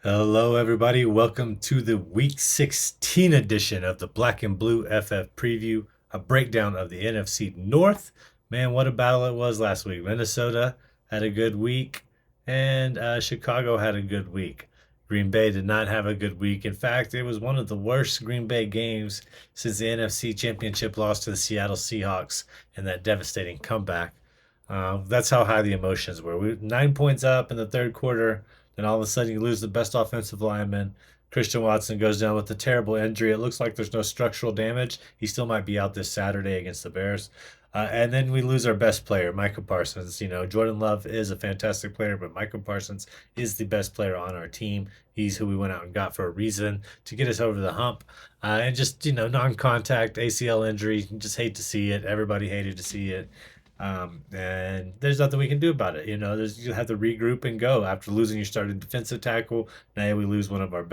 Hello, everybody. Welcome to the Week 16 edition of the Black and Blue FF Preview, a breakdown of the NFC North. Man, what a battle it was last week. Minnesota had a good week, and Chicago had a good week. Green Bay did not have a good week. In fact, it was one of the worst Green Bay games since the NFC Championship loss to the Seattle Seahawks in that devastating comeback. That's how high the emotions were. 9 points up in the third quarter. Then all of a sudden, you lose the best offensive lineman. Christian Watson goes down with a terrible injury. It looks like there's no structural damage. He still might be out this Saturday against the Bears. And then we lose our best player, Micah Parsons. You know, Jordan Love is a fantastic player, but Micah Parsons is the best player on our team. He's who we went out and got for a reason to get us over the hump. And just, non contact ACL injury. Just hate to see it. Everybody hated to see it. And there's nothing we can do about it. You have to regroup and go after losing your starting defensive tackle. Now we lose one of our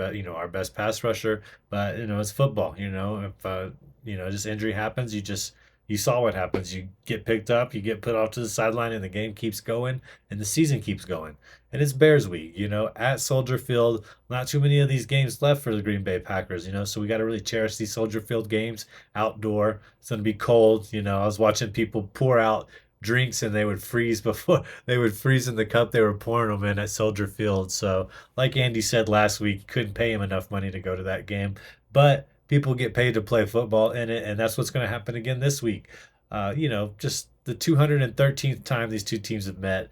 best pass rusher. But it's football. If just injury happens, you saw what happens. You get picked up, you get put off to the sideline, and the game keeps going, and the season keeps going. And it's Bears week, at Soldier Field. Not too many of these games left for the Green Bay Packers, so we got to really cherish these Soldier Field games outdoor. It's going to be cold. I was watching people pour out drinks and they would freeze before they would freeze in the cup they were pouring them in at Soldier Field. So, like Andy said last week, couldn't pay him enough money to go to that game, but people get paid to play football in it, and that's what's going to happen again this week. Just the 213th time these two teams have met.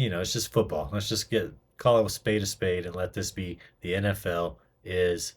It's just football. Let's just call a spade, and let this be the NFL is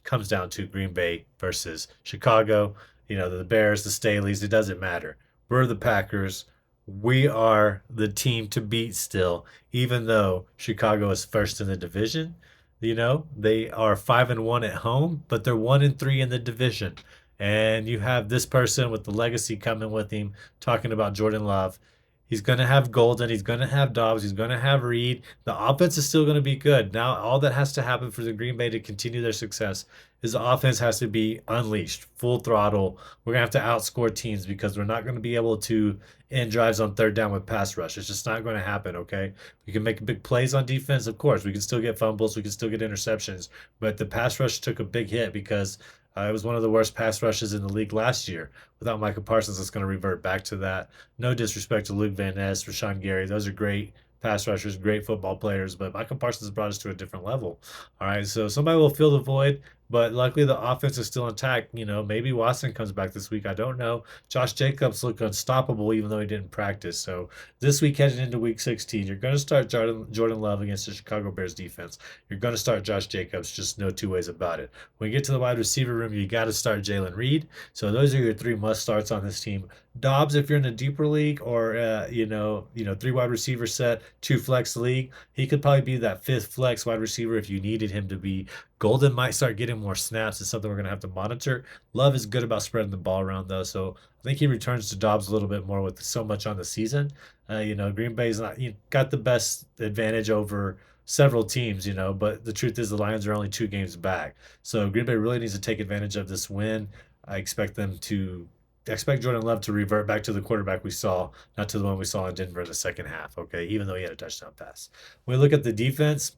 comes down to Green Bay versus Chicago. The Bears, the Staleys, it doesn't matter. We're the Packers. We are the team to beat still, even though Chicago is first in the division. They are 5-1 at home, but they're 1-3 in the division. And you have this person with the legacy coming with him talking about Jordan Love. He's going to have Golden. He's going to have Dobbs. He's going to have Reed. The offense is still going to be good. Now, all that has to happen for the Green Bay to continue their success is the offense has to be unleashed, full throttle. We're going to have to outscore teams because we're not going to be able to end drives on third down with pass rush. It's just not going to happen, okay? We can make big plays on defense, of course. We can still get fumbles. We can still get interceptions. But the pass rush took a big hit because it was one of the worst pass rushes in the league last year. Without Micah Parsons, it's going to revert back to that. No disrespect to Luke Van Ness, Rashawn Gary. Those are great pass rushers, great football players, but Micah Parsons brought us to a different level. All right, so somebody will fill the void, but luckily the offense is still intact. Maybe Watson comes back this week. I don't know. Josh Jacobs looked unstoppable even though he didn't practice. So this week heading into week 16, you're going to start Jordan Love against the Chicago Bears defense. You're going to start Josh Jacobs. Just no two ways about it. When you get to the wide receiver room, you got to start Jalen Reed. So those are your three must starts on this team. Dobbs, if you're in a deeper league, or three wide receiver set, two flex league, he could probably be that fifth flex wide receiver if you needed him to be. Golden might start getting more snaps. It's something we're going to have to monitor. Love is good about spreading the ball around, though, so I think he returns to Dobbs a little bit more with so much on the season. Green Bay's not got the best advantage over several teams, but the truth is the Lions are only 2 games back. So Green Bay really needs to take advantage of this win. I expect Jordan Love to revert back to the quarterback we saw, not to the one we saw in Denver in the second half, okay, even though he had a touchdown pass. When we look at the defense,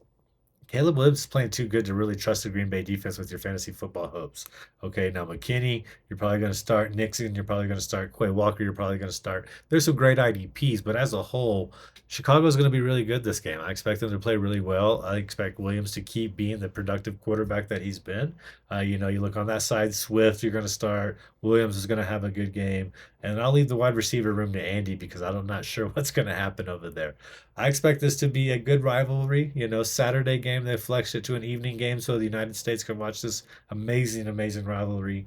Caleb Williams playing too good to really trust the Green Bay defense with your fantasy football hopes. Okay, now McKinney, you're probably going to start. Nixon, you're probably going to start. Quay Walker, you're probably going to start. There's some great IDPs, but as a whole, Chicago's going to be really good this game. I expect them to play really well. I expect Williams to keep being the productive quarterback that he's been. You look on that side, Swift, you're going to start. Williams is going to have a good game. And I'll leave the wide receiver room to Andy because I'm not sure what's going to happen over there. I expect this to be a good rivalry. Saturday game, they flexed it to an evening game so the United States can watch this amazing, amazing rivalry,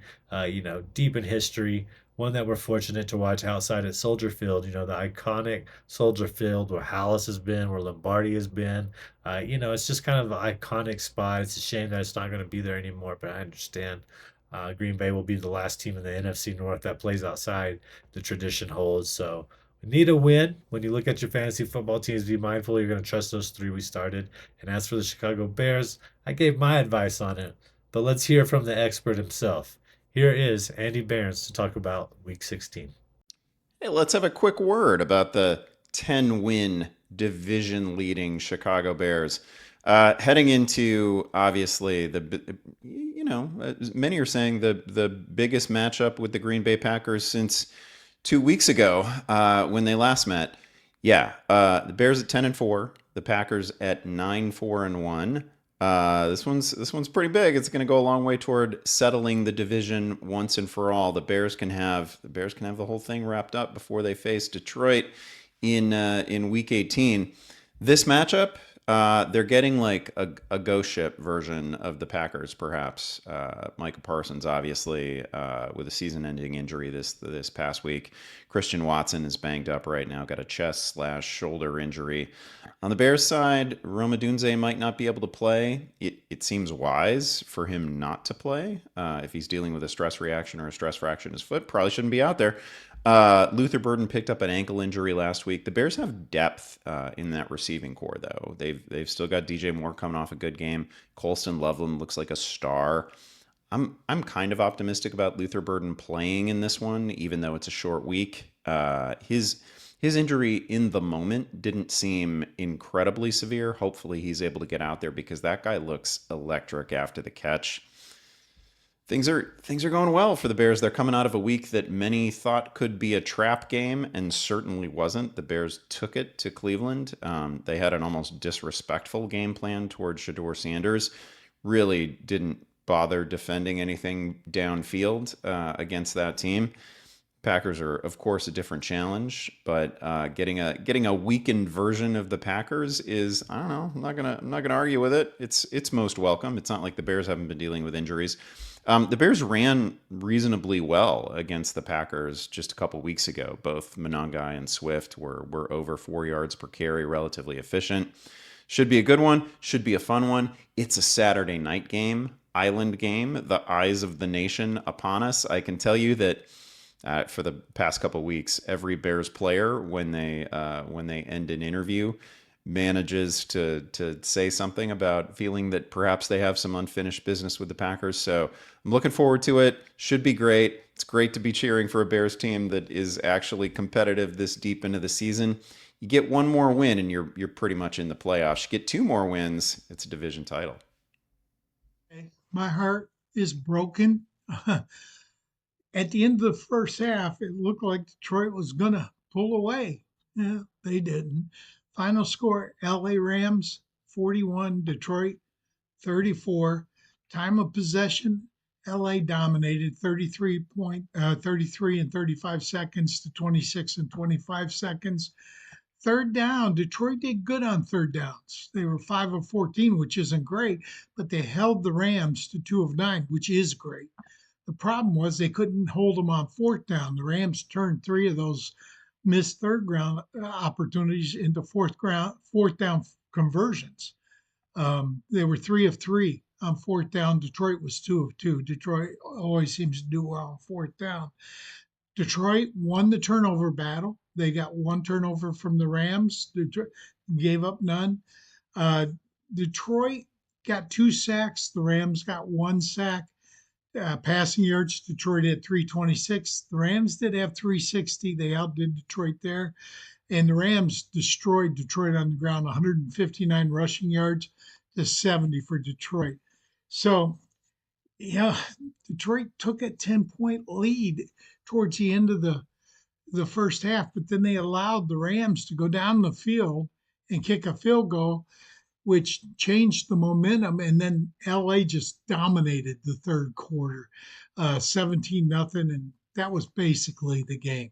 deep in history. One that we're fortunate to watch outside at Soldier Field, the iconic Soldier Field where Hallis has been, where Lombardi has been. It's just kind of an iconic spot. It's a shame that it's not going to be there anymore, but I understand. Green Bay will be the last team in the NFC North that plays outside the tradition holds. So we need a win. When you look at your fantasy football teams, be mindful you're going to trust those three we started. And as for the Chicago Bears, I gave my advice on it. But let's hear from the expert himself. Here is Andy Behrens to talk about Week 16. Hey, let's have a quick word about the 10-win division-leading Chicago Bears. Heading into obviously many are saying the biggest matchup with the Green Bay Packers since 2 weeks ago when they last met. Yeah, the Bears at 10-4, the Packers at 9-4-1. This one's pretty big. It's going to go a long way toward settling the division once and for all. The Bears can have the whole thing wrapped up before they face Detroit in Week 18. This matchup, they're getting like a ghost ship version of the Packers, perhaps. Micah Parsons, obviously, with a season-ending injury this past week. Christian Watson is banged up right now, got a chest/shoulder injury. On the Bears side, Rome Odunze might not be able to play. It seems wise for him not to play if he's dealing with a stress reaction or a stress fracture in his foot. Probably shouldn't be out there. Luther Burden picked up an ankle injury last week. The Bears have depth in that receiving core, though. They've still got DJ Moore coming off a good game. Colston Loveland looks like a star. I'm kind of optimistic about Luther Burden playing in this one, even though it's a short week. His injury in the moment didn't seem incredibly severe. Hopefully, he's able to get out there because that guy looks electric after the catch. Things are going well for the Bears. They're coming out of a week that many thought could be a trap game and certainly wasn't. The Bears took it to Cleveland. They had an almost disrespectful game plan towards Shador Sanders. Really didn't bother defending anything downfield against that team. Packers are, of course, a different challenge, but getting a weakened version of the Packers is, I don't know. I'm not gonna argue with it. It's most welcome. It's not like the Bears haven't been dealing with injuries. The Bears ran reasonably well against the Packers just a couple weeks ago. Both Monangai and Swift were over 4 yards per carry, relatively efficient. Should be a good one. Should be a fun one. It's a Saturday night game, island game. The eyes of the nation upon us. I can tell you that for the past couple weeks, every Bears player, when they end an interview, manages to say something about feeling that perhaps they have some unfinished business with the Packers. So I'm looking forward to it. Should be great. It's great to be cheering for a Bears team that is actually competitive this deep into the season. You get one more win and you're pretty much in the playoffs. You get two more wins, it's a division title. My heart is broken. At the end of the first half, it looked like Detroit was going to pull away. Yeah, they didn't. Final score LA Rams 41, Detroit 34. Time of possession, LA dominated 33 and 35 seconds to 26 and 25 seconds. Third down, Detroit did good on third downs. They were 5 of 14, which isn't great, but they held the Rams to 2 of 9, which is great. The problem was they couldn't hold them on fourth down. The Rams turned 3 of those missed third ground opportunities into fourth down conversions. They were 3 of 3 on fourth down. Detroit was 2 of 2. Detroit always seems to do well on fourth down. Detroit won the turnover battle. They got one turnover from the Rams. Detroit gave up none. Uh, Detroit got 2 sacks. The Rams got 1 sack. Passing yards, Detroit had 326. The Rams did have 360. They outdid Detroit there. And the Rams destroyed Detroit on the ground, 159 rushing yards to 70 for Detroit. So, yeah, Detroit took a 10-point lead towards the end of the first half, but then they allowed the Rams to go down the field and kick a field goal, which changed the momentum. And then LA just dominated the third quarter, 17-0. And that was basically the game.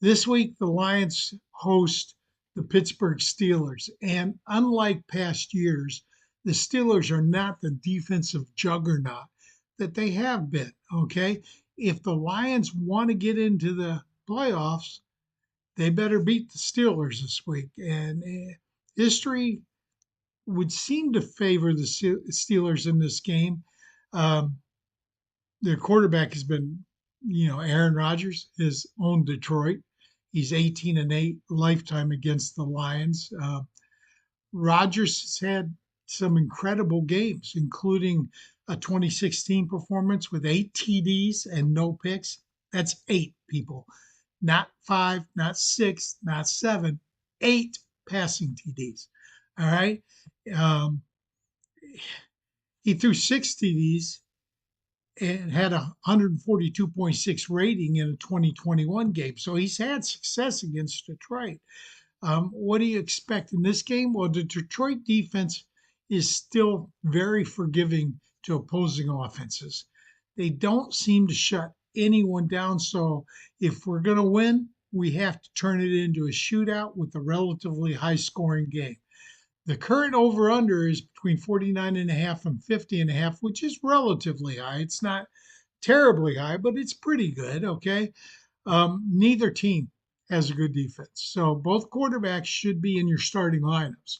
This week, the Lions host the Pittsburgh Steelers. And unlike past years, the Steelers are not the defensive juggernaut that they have been. Okay. If the Lions want to get into the playoffs, they better beat the Steelers this week. And history would seem to favor the Steelers in this game. Um, their quarterback has been, Aaron Rodgers has owned Detroit. He's 18-8 lifetime against the Lions. Rodgers has had some incredible games, including a 2016 performance with 8 TDs and no picks. That's 8 people, not 5, not 6, not 7, 8 passing TDs. All right. Um, he threw 60 of these and had a 142.6 rating in a 2021 game. So he's had success against Detroit. What do you expect in this game? Well, the Detroit defense is still very forgiving to opposing offenses. They don't seem to shut anyone down. So if we're going to win, we have to turn it into a shootout with a relatively high scoring game. The current over under is between 49.5 and 50.5, which is relatively high. It's not terribly high, but it's pretty good. Okay. Neither team has a good defense. So both quarterbacks should be in your starting lineups.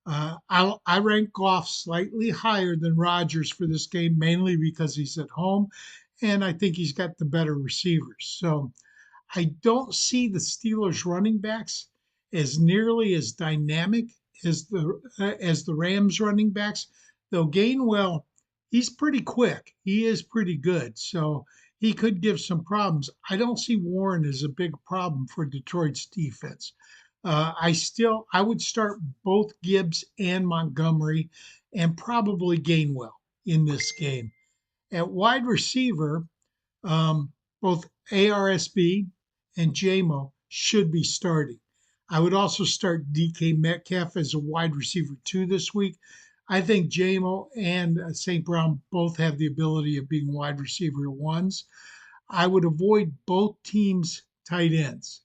I rank Goff slightly higher than Rodgers for this game, mainly because he's at home, and I think he's got the better receivers. So I don't see the Steelers running backs as nearly as dynamic as the Rams running backs. Though Gainwell, he's pretty quick. He is pretty good. So he could give some problems. I don't see Warren as a big problem for Detroit's defense. I would start both Gibbs and Montgomery and probably Gainwell in this game. At wide receiver, both ARSB and JMO should be starting. I would also start DK Metcalf as a wide receiver 2 this week. I think JMO and St. Brown both have the ability of being wide receiver 1s. I would avoid both teams' tight ends.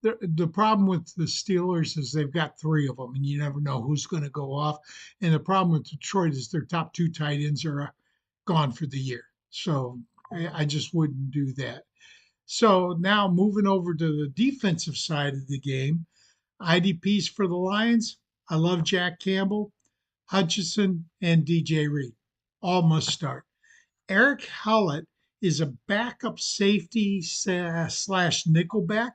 The problem with the Steelers is they've got 3 of them, and you never know who's going to go off. And the problem with Detroit is their top 2 tight ends are gone for the year. So I just wouldn't do that. So now moving over to the defensive side of the game, IDPs for the Lions. I love Jack Campbell, Hutchinson, and DJ Reed. All must start. Eric Hallett is a backup safety slash nickelback,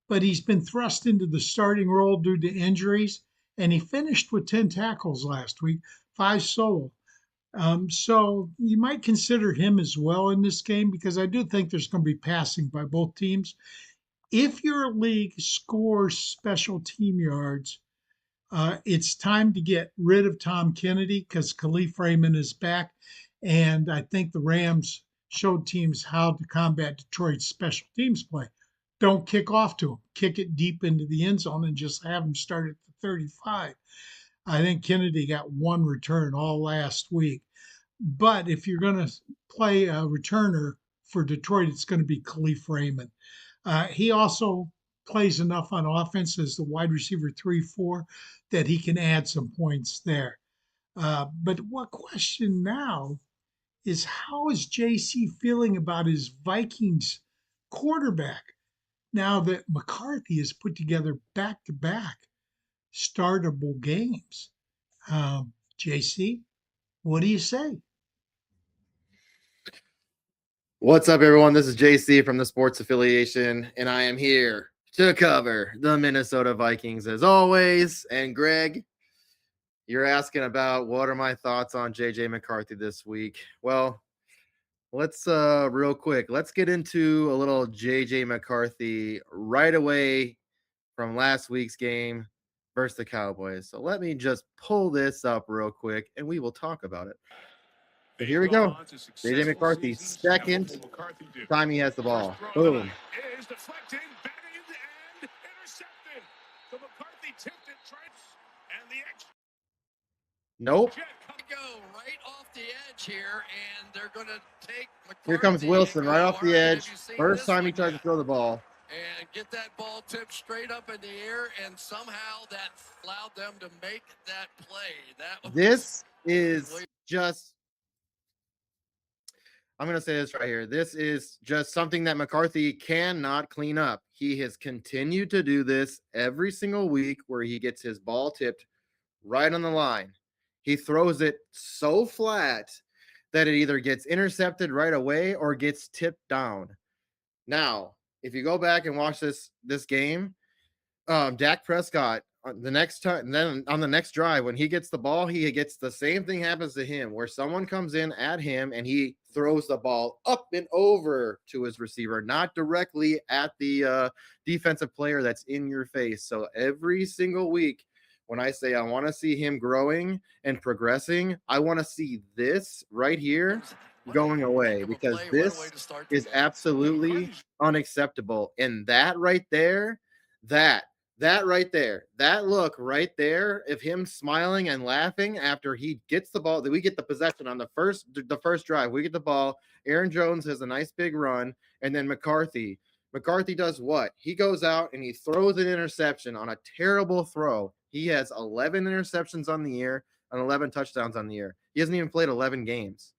but he's been thrust into the starting role due to injuries, and he finished with 10 tackles last week, 5 solo. So you might consider him as well in this game because I do think there's going to be passing by both teams. If your league scores special team yards, it's time to get rid of Tom Kennedy because Khalif Raymond is back. And I think the Rams showed teams how to combat Detroit's special teams play. Don't kick off to him. Kick it deep into the end zone and just have him start at the 35. I think Kennedy got 1 return all last week. But if you're going to play a returner for Detroit, it's going to be Khalif Raymond. He also plays enough on offense as the wide receiver 3-4 that he can add some points there. But what question now is how is JC feeling about his Vikings quarterback now that McCarthy has put together back-to-back startable games? JC, what do you say? What's up, everyone? This is JC from the Sports Affiliation, and I am here to cover the Minnesota Vikings as always. And Greg, you're asking about what are my thoughts on JJ McCarthy this week. Well, let's real quick, let's get into a little JJ McCarthy right away from last week's game versus the Cowboys. So let me just pull this up real quick, and we will talk about it. So here we go. JJ McCarthy, second time he has the ball. Boom. Is deflected, batted, and intercepted. So McCarthy tipped it, and the extra. Nope. Go right off the edge here, and they're going to take McCarthy. Here comes Wilson right off the edge. First time he tried to throw the ball. And get that ball tipped straight up in the air, and somehow that allowed them to make that play. This is just, I'm going to say this right here. This is just something that McCarthy cannot clean up. He has continued to do this every single week where he gets his ball tipped right on the line. He throws it so flat that it either gets intercepted right away or gets tipped down. Now, if you go back and watch this game, Dak Prescott the next time, then on the next drive, when he gets the ball, he gets the same thing happens to him where someone comes in at him and he throws the ball up and over to his receiver, not directly at the defensive player that's in your face. So every single week When I say I want to see him growing and progressing, I want to see this right here going away, because this is absolutely unacceptable. And that right there, that right there, that look right there of him smiling and laughing after he gets the ball, that we get the possession on the first drive, we get the ball, Aaron Jones has a nice big run, and then McCarthy does what? He goes out and he throws an interception on a terrible throw. He has 11 interceptions on the year and 11 touchdowns on the year. He hasn't even played 11 games.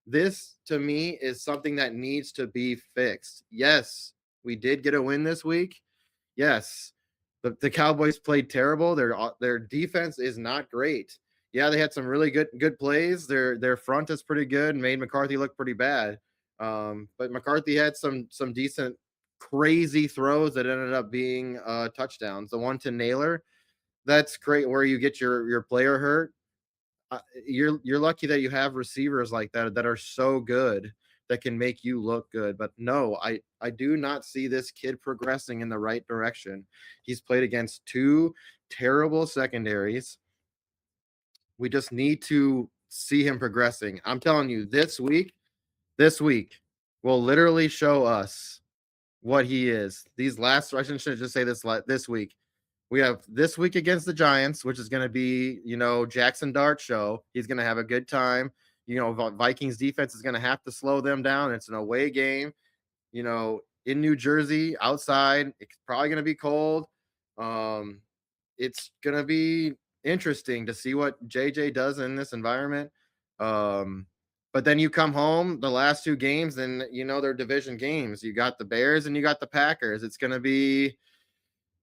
This, to me, is something that needs to be fixed. Yes, we did get a win this week. Yes, the Cowboys played terrible. Their defense is not great. Yeah, they had some really good plays. Their front is pretty good and made McCarthy look pretty bad. But McCarthy had some decent, crazy throws that ended up being touchdowns. The one to Naylor, that's great, where you get your player hurt. You're lucky that you have receivers like that are so good that can make you look good. But no, I do not see this kid progressing in the right direction. He's played against two terrible secondaries. We just need to see him progressing. I'm telling you, this week will literally show us what he is. These last, I shouldn't just say this week. We have this week against the Giants, which is going to be, Jackson Dart show. He's going to have a good time. Vikings defense is going to have to slow them down. It's an away game, in New Jersey, outside. It's probably going to be cold. It's going to be interesting to see what JJ does in this environment. But then you come home, the last two games, and they're division games. You got the Bears and you got the Packers. It's going to be,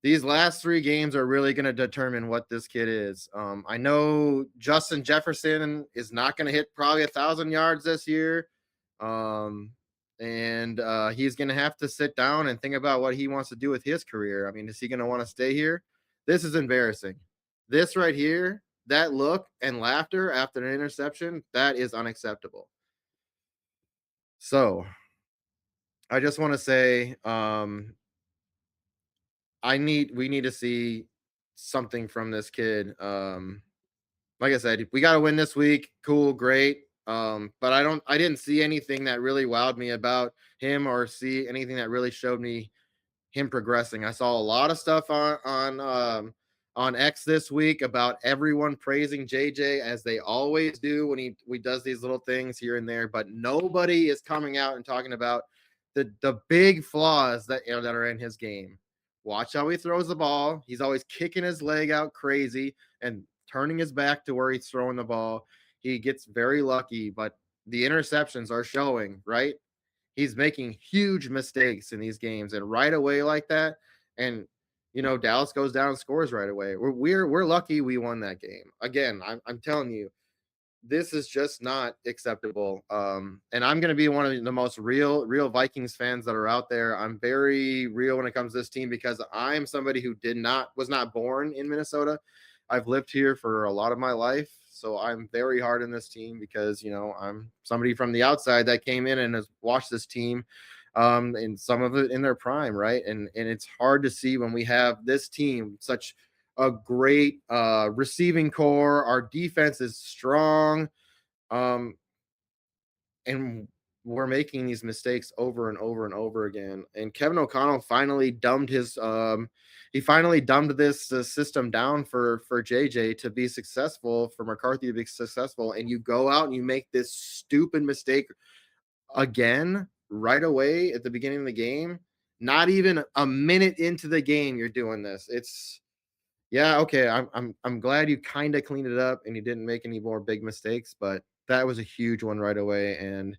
these last three games are really going to determine what this kid is. I know Justin Jefferson is not going to hit probably 1,000 yards this year. And he's going to have to sit down and think about what he wants to do with his career. I mean, is he going to want to stay here? This is embarrassing. This right here, that look and laughter after an interception, that is unacceptable. So I just want to say, we need to see something from this kid. Like I said, we got to win this week. Cool, great. But I didn't see anything that really wowed me about him, or see anything that really showed me him progressing. I saw a lot of stuff on X this week about everyone praising JJ, as they always do when he does these little things here and there, but nobody is coming out and talking about the big flaws that are in his game. Watch how he throws the ball. He's always kicking his leg out crazy and turning his back to where he's throwing the ball. He gets very lucky, but the interceptions are showing, right? He's making huge mistakes in these games, and right away like that. And Dallas goes down and scores right away. We're lucky we won that game. Again, I'm telling you, this is just not acceptable. And I'm going to be one of the most real Vikings fans that are out there. I'm very real when it comes to this team, because I'm somebody who was not born in Minnesota. I've lived here for a lot of my life. So I'm very hard on this team, because, I'm somebody from the outside that came in and has watched this team, and some of it in their prime. Right. And it's hard to see when we have this team, such a great receiving core. Our defense is strong. And we're making these mistakes over and over and over again. And Kevin O'Connell finally dumbed this system down for JJ to be successful, for McCarthy to be successful. And you go out and you make this stupid mistake again right away at the beginning of the game. Not even a minute into the game, you're doing this. Yeah, okay. I'm glad you kind of cleaned it up and you didn't make any more big mistakes, but that was a huge one right away, and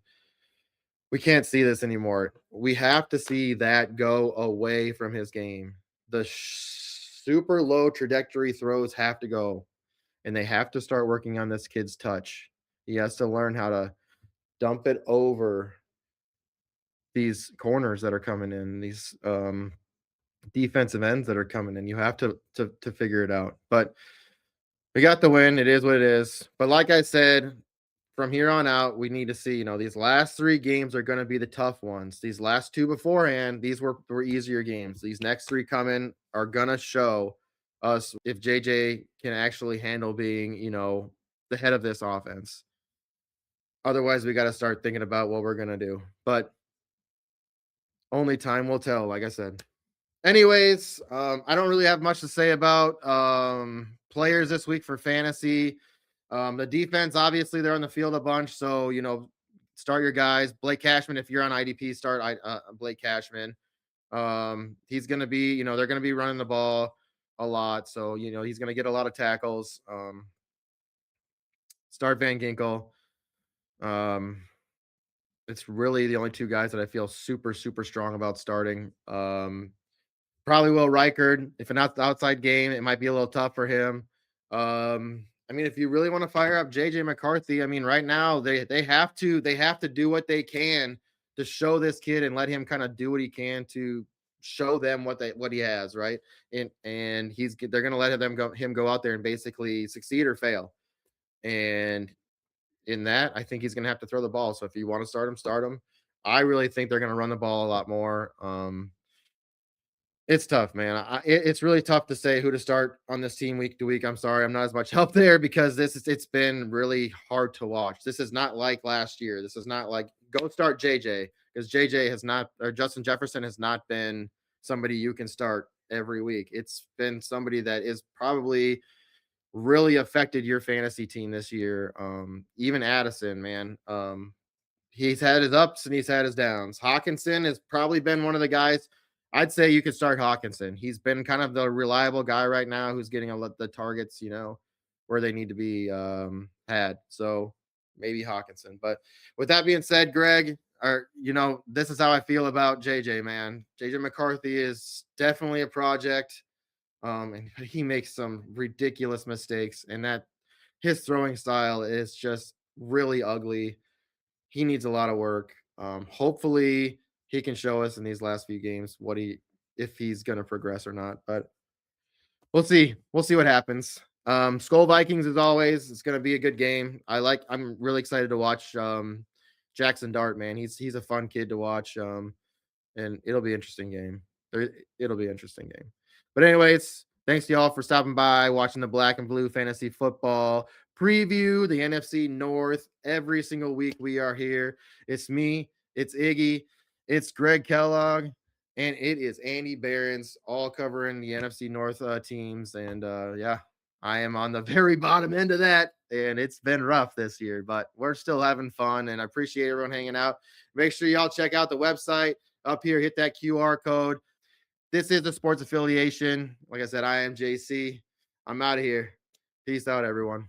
we can't see this anymore. We have to see that go away from his game. The super low trajectory throws have to go, and they have to start working on this kid's touch. He has to learn how to dump it over these corners that are coming in, these defensive ends that are coming in. You have to figure it out. But we got the win. It is what it is. But like I said, from here on out, we need to see, these last three games are going to be the tough ones. These last two beforehand, these were easier games. These next three coming are going to show us if JJ can actually handle being, the head of this offense. Otherwise, we got to start thinking about what we're going to do. But only time will tell, like I said. Anyways, I don't really have much to say about players this week for fantasy. The defense, obviously, they're on the field a bunch. So, start your guys. Blake Cashman, if you're on IDP, start Blake Cashman. He's going to be, they're going to be running the ball a lot. So, he's going to get a lot of tackles. Start Van Ginkel. It's really the only two guys that I feel super, super strong about starting. Probably Will Reichard. If an outside game, it might be a little tough for him. If you really want to fire up JJ McCarthy, right now they have to do what they can to show this kid and let him kind of do what he can to show them what he has, right? And they're gonna let him go out there and basically succeed or fail. And in that, I think he's gonna have to throw the ball. So if you want to start him, start him. I really think they're gonna run the ball a lot more. It's tough, man. It's really tough to say who to start on this team week to week. I'm sorry, I'm not as much help there because it's been really hard to watch. This is not like last year. This is not like go start JJ because JJ has not, or Justin Jefferson has not been somebody you can start every week. It's been somebody that is probably really affected your fantasy team this year. Even Addison, man. He's had his ups and he's had his downs. Hawkinson has probably been one of the guys. I'd say you could start Hawkinson. He's been kind of the reliable guy right now who's getting the targets, where they need to be had. So maybe Hawkinson. But with that being said, Greg, this is how I feel about JJ, man. JJ McCarthy is definitely a project. And he makes some ridiculous mistakes, and that his throwing style is just really ugly. He needs a lot of work. Hopefully he can show us in these last few games if he's going to progress or not, but we'll see. We'll see what happens. Skull Vikings, as always, it's going to be a good game. I'm really excited to watch Jackson Dart, man. He's a fun kid to watch. And it'll be an interesting game. It'll be an interesting game. But anyways, thanks to y'all for stopping by, watching the Black and Blue Fantasy Football preview, the NFC North. Every single week we are here. It's me, it's Iggy, it's Greg Kellogg, and it is Andy Behrens, all covering the NFC North teams. And I am on the very bottom end of that, and it's been rough this year, but we're still having fun, and I appreciate everyone hanging out. Make sure y'all check out the website. Up here, hit that QR code. This is the sports affiliation. Like I said, I am JC. I'm out of here. Peace out, everyone.